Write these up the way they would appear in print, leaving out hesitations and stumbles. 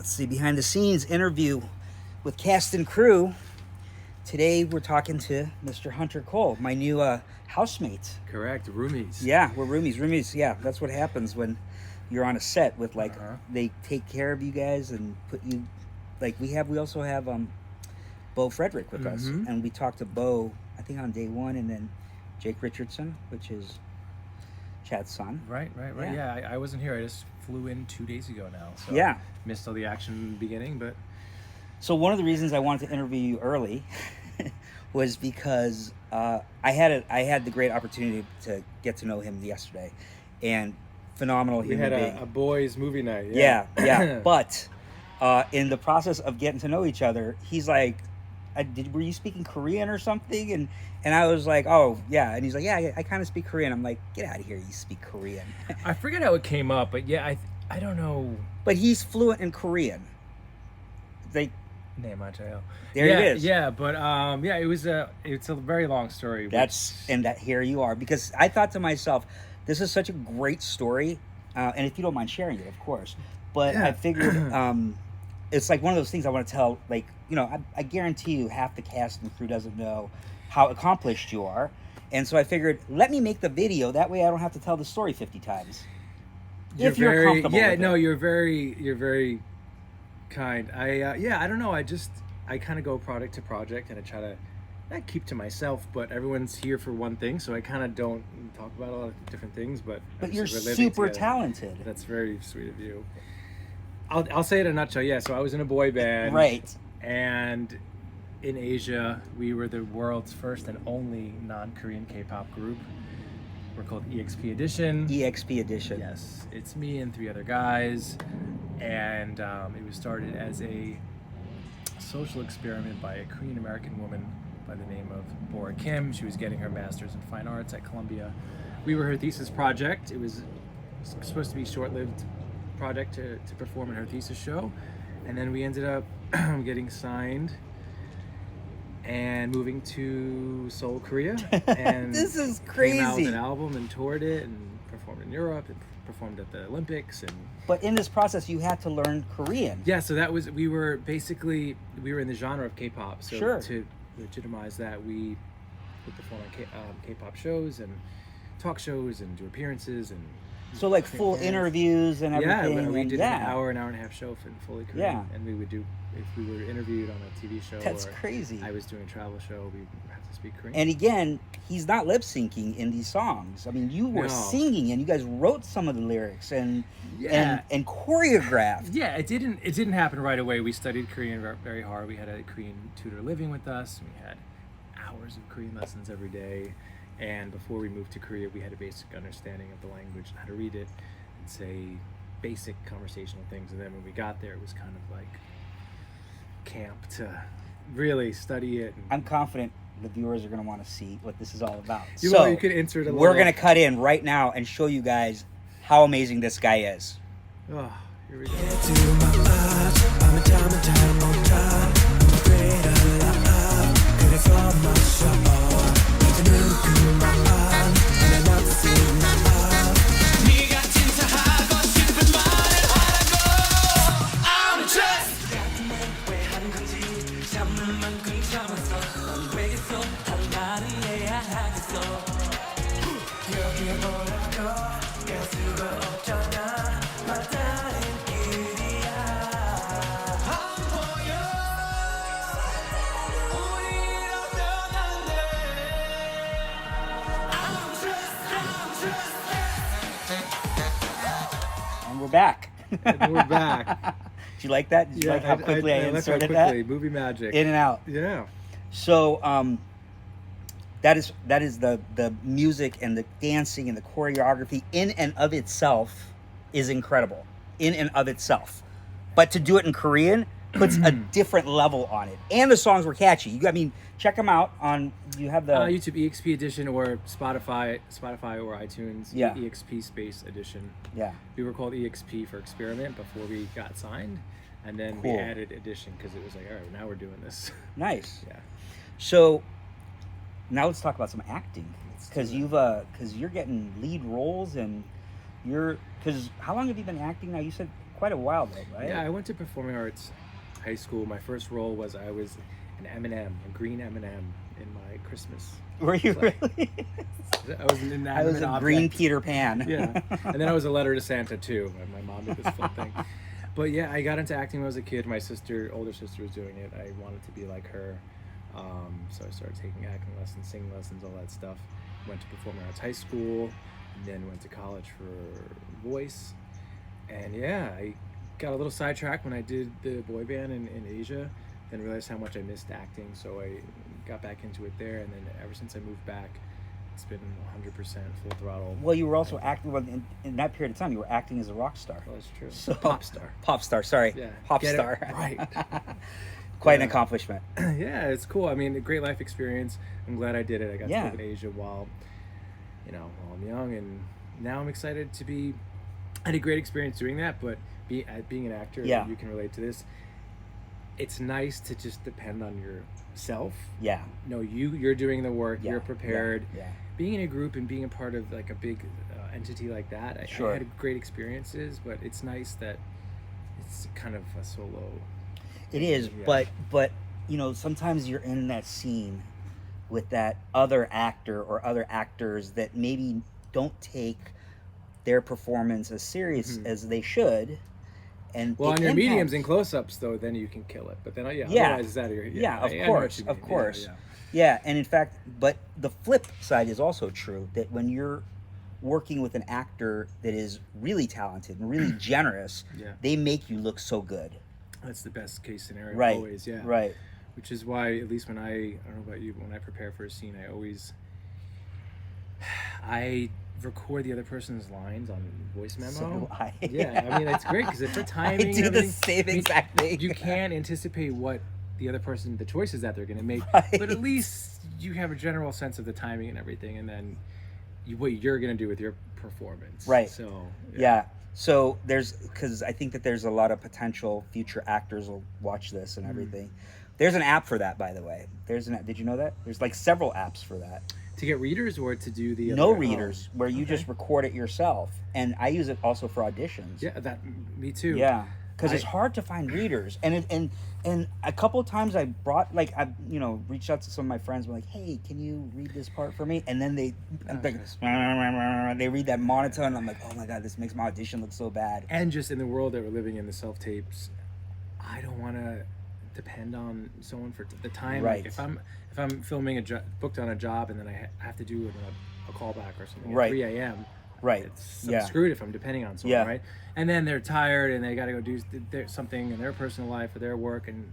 let's see, behind the scenes interview with cast and crew. Today we're talking to Mr. Hunter Kohl, my new housemate. Correct, roomies. Yeah, we're roomies. Roomies, yeah, that's what happens when you're on a set with they take care of you guys and put you, we also have Bo Frederick with us, and we talked to Bo, I think on day one, and then Jake Richardson, which is Chad's son. Right. Yeah, I wasn't here. I just flew in 2 days ago now. So yeah. Missed all the action in the beginning, but... So one of the reasons I wanted to interview you early was because I had the great opportunity to get to know him yesterday, and phenomenal human being. We had a boys' movie night. Yeah. But in the process of getting to know each other, he's like, were you speaking Korean or something? And I was like, oh, yeah. And he's like, yeah, I kind of speak Korean. I'm like, get out of here, you speak Korean. I forget how it came up, but yeah, I don't know. But he's fluent in Korean. There it is. Yeah, but it's a very long story. Here you are, because I thought to myself, this is such a great story, and if you don't mind sharing it, of course. But yeah. I figured it's like one of those things I want to tell. Like, I guarantee you half the cast and crew doesn't know how accomplished you are, and so I figured, let me make the video. That way, I don't have to tell the story 50 times. You're comfortable. Yeah, with no, it. You're very kind. I don't know. I kind of go project to project, and I try to not keep to myself, but everyone's here for one thing, so I kind of don't talk about a lot of different things. But you're super talented. That's very sweet of you. I'll say it in a nutshell. Yeah, so I was in a boy band, right? And in Asia, we were the world's first and only non-Korean K-pop group. We're called EXP Edition. EXP Edition. Yes, it's me and 3 other guys, and it was started as a social experiment by a Korean American woman by the name of Bora Kim. She was getting her master's in fine arts at Columbia. We were her thesis project. It was supposed to be a short-lived project to perform in her thesis show, and then we ended up getting signed and moving to Seoul, Korea, and this is crazy. Came out with an album and toured it and performed in Europe and performed at the Olympics. But in this process, you had to learn Korean. Yeah, so we were in the genre of K-pop. So sure. To legitimize that, we would perform on K-pop shows and talk shows and do appearances and. So like full interviews and everything. Yeah, we did an hour and a half show for fully Korean. Yeah. And we would do, if we were interviewed on a TV show. That's crazy. I was doing a travel show, we have to speak Korean. And again, he's not lip syncing in these songs. I mean, you were singing, and you guys wrote some of the lyrics and choreographed. Yeah, it didn't happen right away. We studied Korean very hard. We had a Korean tutor living with us. We had hours of Korean lessons every day. And before we moved to Korea, we had a basic understanding of the language and how to read it and say basic conversational things. And then when we got there, it was kind of like camp to really study it. I'm confident the viewers are going to want to see what this is all about. You can insert a little. We're going to cut in right now and show you guys how amazing this guy is. Oh, here we go. Back. And we're back. Did you like that? Did you like how quickly I inserted that? Movie magic. In and out. Yeah. So that is the music and the dancing and the choreography in and of itself is incredible. In and of itself. But to do it in Korean puts a different level on it. And the songs were catchy. Check them out on, you have the... YouTube EXP Edition or Spotify or iTunes. Yeah. EXP Space Edition. Yeah. We were called EXP for Experiment before we got signed. And then we added Edition because it was like, all right, now we're doing this. Nice. Yeah. So now let's talk about some acting. Because you're getting lead roles and because how long have you been acting now? You said quite a while though, right? Yeah, I went to performing arts high school. My first role was I was an M&M, a green M&M in my Christmas. Were you play. really? I was an I was inanimate a object. green Peter Pan. Yeah, and then I was a letter to Santa too. And my mom did this fun thing. But yeah, I got into acting when I was a kid. My older sister was doing it. I wanted to be like her. So I started taking acting lessons, singing lessons, all that stuff. Went to performing arts high school, and then went to college for voice. And yeah, I got a little sidetracked when I did the boy band in Asia, then realized how much I missed acting, so I got back into it there, and then ever since I moved back, it's been 100% full throttle. Well, you were also acting in that period of time. You were acting as a rock star. Well, that's true. So, Pop star. Pop star. Sorry. Yeah. Pop Get it star. right. Quite an accomplishment. Yeah, it's cool. I mean, a great life experience. I'm glad I did it. I got to Yeah. live in Asia while I'm young, and now I'm excited to be. I had a great experience doing that, but being an actor, Yeah. you can relate to this. It's nice to just depend on yourself. Yeah. No, you're doing the work. Yeah. You're prepared. Yeah. Being in a group and being a part of like a big entity like that, I Sure. had great experiences. But it's nice that it's kind of a solo. It is, Yeah. but sometimes you're in that scene with that other actor or other actors that maybe don't take their performance as serious as they should. And Well, it on your impacts- mediums and close-ups, though, then you can kill it. But then, Yeah. otherwise it's out of your... Yeah, of I know course, what you of mean. course. Yeah. Yeah, and in fact, but the flip side is also true, that when you're working with an actor that is really talented and really generous, Yeah. they make you look so good. That's the best case scenario Right. always, yeah. Right. Which is why, at least when I don't know about you, but when I prepare for a scene, I record the other person's lines on voice memo. So do I. Yeah, I mean, it's great because it's for timing. I do and the everything. same exact thing. You can't anticipate what the other person, the choices that they're going to make, Right. but at least you have a general sense of the timing and everything, and then what you're going to do with your performance. Right. So Yeah. So because I think that there's a lot of potential future actors will watch this and everything. There's an app for that, by the way. Did you know that? There's like several apps for that. To get readers or to do the No other, readers, where you just record it yourself. And I use it also for auditions. Yeah, me too. Yeah, because it's hard to find readers, and a couple of times I brought I reached out to some of my friends, and like, hey, can you read this part for me? And then they read that monotone, and I'm like, oh my god, this makes my audition look so bad. And just in the world that we're living in, the self tapes, I don't want to depend on someone for the time. Right. Like if I'm filming booked on a job and then I have to do a callback or something Right. at 3 a.m. Right. I'm screwed if I'm depending on someone, Yeah. right? And then they're tired and they got to go do something in their personal life or their work, and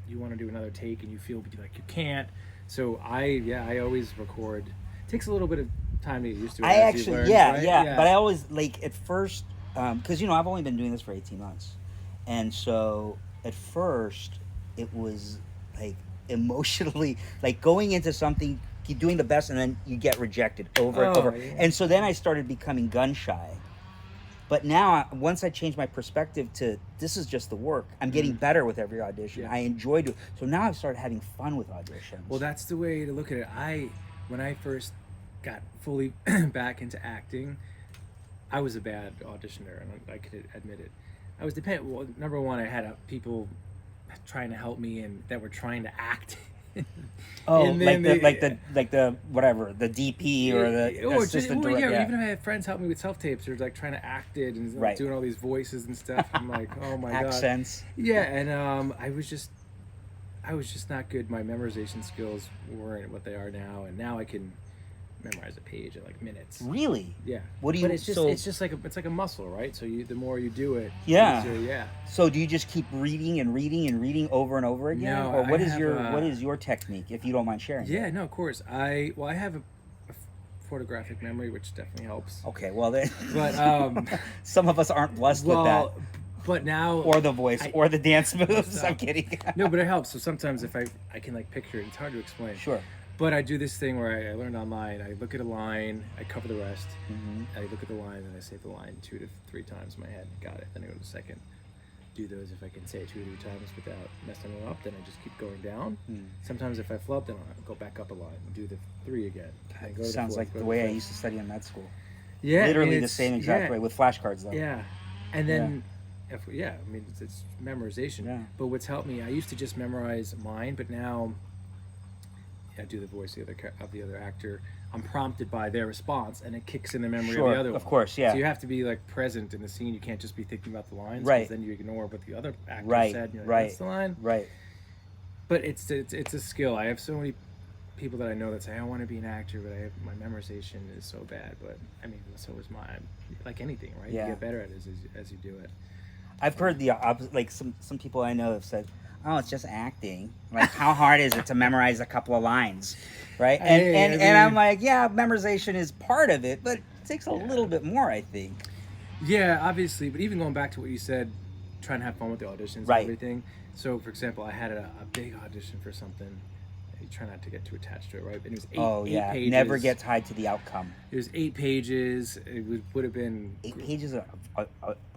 you want to do another take and you feel like you can't. So I always record. It takes a little bit of time to get used to it. I as you actually, learn, yeah, right? yeah, but I always at first, because I've only been doing this for 18 months, and so at first it was like emotionally like going into something, you're doing the best, and then you get rejected over and over, Yeah. and so then I started becoming gun shy. But now, once I changed my perspective to this is just the work, I'm getting better with every audition. Yeah. I enjoyed it, so now I've started having fun with auditions. Well, that's the way to look at it. When I first got fully back into acting, I was a bad auditioner, and I could admit it. I was Well, number one, I had people trying to help me and that were trying to act. Oh, And like then the whatever, the DP or the assistant director. Yeah, even if I had friends help me with self tapes, or like trying to act it and Right. doing all these voices and stuff. I'm like, oh my god. Accents. Yeah, and I was just not good. My memorization skills weren't what they are now, and now I can memorize a page in like minutes. Really? Yeah. What do you? But it's just like a muscle, right? So the more you do it, Yeah. easier, yeah. So do you just keep reading and reading and reading over and over again, No, or what I is have what is your technique, if you don't mind sharing? Yeah, no, of course. I have a photographic memory, which definitely helps. Okay. Well, then, But some of us aren't blessed with that, but now or the voice, or the dance moves. No. I'm kidding. no, but it helps. So sometimes if I can like picture it, it's hard to explain. Sure. But I do this thing where I learned online. I look at a line, I cover the rest. Mm-hmm. I look at the line and I say the line 2 to 3 times in my head. Got it. Then I go to the second. Do those if I can say it 2 or 3 times without messing them up. Then I just keep going down. Sometimes if I flub, then I'll go back up a line and do the 3 again. Then go to the Sounds 4th, like go the to way I fifth. used to study in med school. Yeah, Literally the it's- same exact yeah, way with flashcards though. Yeah, and then Yeah, I mean it's memorization. Yeah. But what's helped me, I used to just memorize mine, but now I do the voice of the other actor. I'm prompted by their response, and it kicks in the memory Sure, of the other one. of course, yeah. So you have to be like present in the scene. You can't just be thinking about the lines, Right. then you ignore what the other actor Right, said. And you're like, right, that's the line. right. But it's a skill. I have so many people that I know that say I want to be an actor, but my memorization is so bad. But I mean, so is mine. Like anything, right? Yeah. You get better at it as you do it. I've heard the opposite. Like some people I know have said, "Oh, it's just acting. Like, how hard is it to memorize a couple of lines, right?" And and I'm like, yeah, memorization is part of it, but it takes a little bit more, I think. Yeah, obviously. But even going back to what you said, trying to have fun with the auditions Right. and everything. So, for example, I had a big audition for something. You try not to get too attached to it, right? And it was eight pages. Never get tied to the outcome. It was 8 pages. It would have been 8 pages. It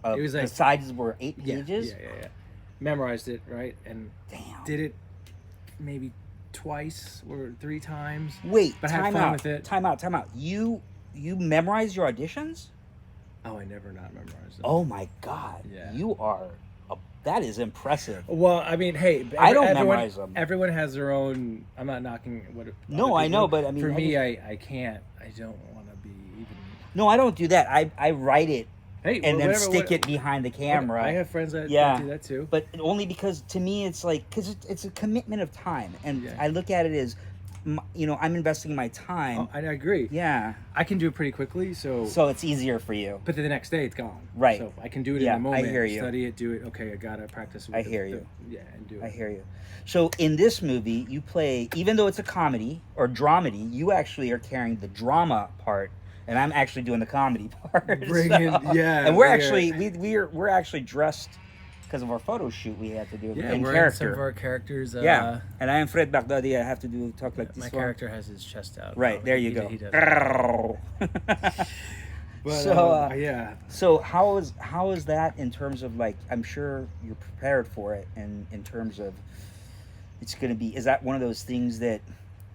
was the like- sides were 8 pages. Yeah. Memorized it, right? And Damn. did it maybe twice or 3 times. Wait, but had time fun out. with it. Time out. You memorize your auditions? Oh, I never not memorized them. Oh my God. Yeah. You are. That is impressive. Well, I mean, hey, I don't memorize them. Everyone has their own. I'm not knocking what. No, other I know, people- but I mean, for I me, just- I can't. I don't want to be even. No, I don't do that. I write it Hey, and then whatever, stick it behind the camera. I have friends that Yeah. do that too. But only because to me it's like because it's a commitment of time, and Yeah. I look at it as, I'm investing my time. Oh, I agree. Yeah, I can do it pretty quickly, so it's easier for you. but then the next day it's gone. Right. So I can do it Yeah, in the moment. I hear you. Study it, do it. Okay, I gotta practice. I hear you. Yeah, and do it. I hear you. So in this movie, you play, even though it's a comedy or dramedy, you actually are carrying the drama part, and I'm actually doing the comedy part. Yeah. And we're actually we're actually dressed because of our photo shoot we had to do Yeah, in we're in character. some of our characters. Yeah, and I am Fred Baghdadi. I have to talk like this. My one. character has his chest out. Right, there you go. He does. But, So, yeah. So how is that in terms of, like, I'm sure you're prepared for it, and in terms of it's going to be, is that one of those things that,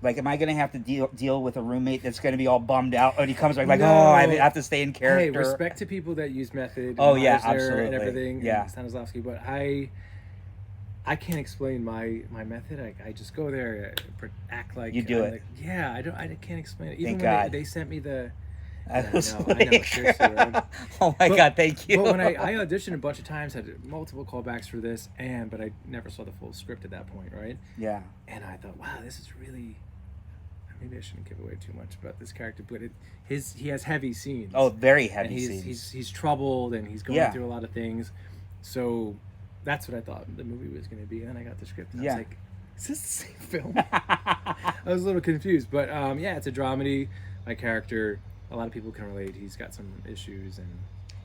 like, am I going to have to deal with a roommate that's going to be all bummed out when he comes back, like, No. oh, I have to stay in character? Hey, respect to people that use method. Oh, and yeah, Meisner absolutely. and everything. Yeah. And Stanislavski, but I can't explain my method. I just go there, act like You do I'm it. Like, yeah, I can't explain it. Even Thank when God. they sent me the. I Yeah, was I know, like- seriously, right? Oh my But- God, thank you. But when I auditioned a bunch of times, had multiple callbacks for this, but I never saw the full script at that point, right? Yeah. And I thought, wow, this is really. Maybe I shouldn't give away too much about this character, but he has heavy scenes. Oh, very and heavy scenes. he's troubled and he's going Yeah. through a lot of things. So that's what I thought the movie was going to be. And then I got the script and I Yeah. was like, is this the same film? I was a little confused, but yeah, it's a dramedy. My character, a lot of people can relate. He's got some issues and.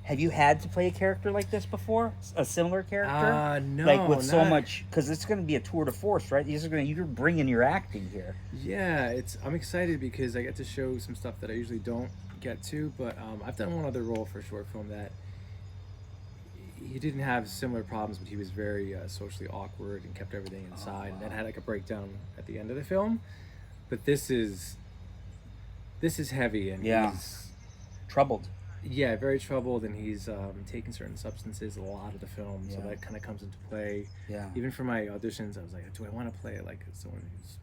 Have you had to play a character like this before? A similar character? No, like with so not- much, because it's going to be a tour de force, right? You're bringing your acting here. Yeah, I'm excited because I get to show some stuff that I usually don't get to. But I've done one other role for a short film that he didn't have similar problems, but he was very socially awkward and kept everything inside, and then had like a breakdown at the end of the film. But this is heavy, and Yeah. he's Troubled. yeah, very troubled, and he's taking certain substances a lot of the film, so Yeah. that kind of comes into play. Yeah. Even for my auditions, I was like, do I want to play like someone who's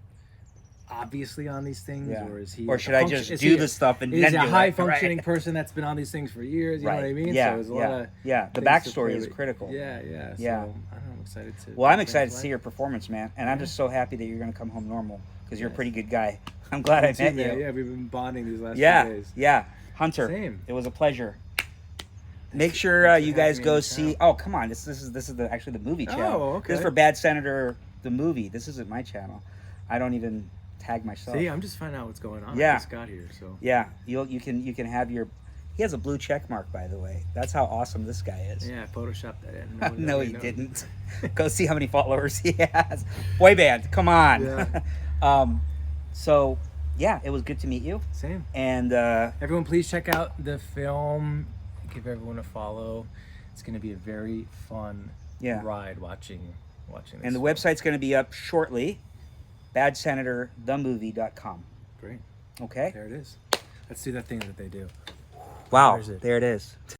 obviously on these things, Yeah. or is he? Or like should a I function- just is do he the stuff and is then he do a it, high functioning right? person that's been on these things for years? You know what I mean? Yeah. So there's a lot yeah. of Yeah. The things to backstory play is with. critical. Yeah. Yeah. So I don't know. I'm excited to. Well, I'm bring it excited to life. see your performance, man, and I'm just so happy that you're going to come home normal because you're a Yes. pretty good guy. I'm glad I Me too, met man. you. Yeah, we've been bonding these last few Yeah. days. Yeah. Hunter. Same. It was a pleasure. Make sure Thanks for you guys having me go on the see. channel. Oh, come on! This is actually the movie channel. Oh, okay. This is for Bad Senator the movie. This isn't my channel. I don't even tag myself. See, I'm just finding out what's going on. Yeah. I just got here, so. Yeah, you can have your. He has a blue check mark, by the way. That's how awesome this guy is. Yeah, I photoshopped that in. No, he didn't. Go see how many followers he has. Boy band, come on. Yeah. So, yeah, it was good to meet you. Same. And Everyone, please check out the film. Give everyone a follow. It's going to be a very fun ride watching this. and the website's going to be up shortly. BadSenatorTheMovie.com. Great. Okay. There it is. Let's do that thing that they do. Wow. Where is it? There it is.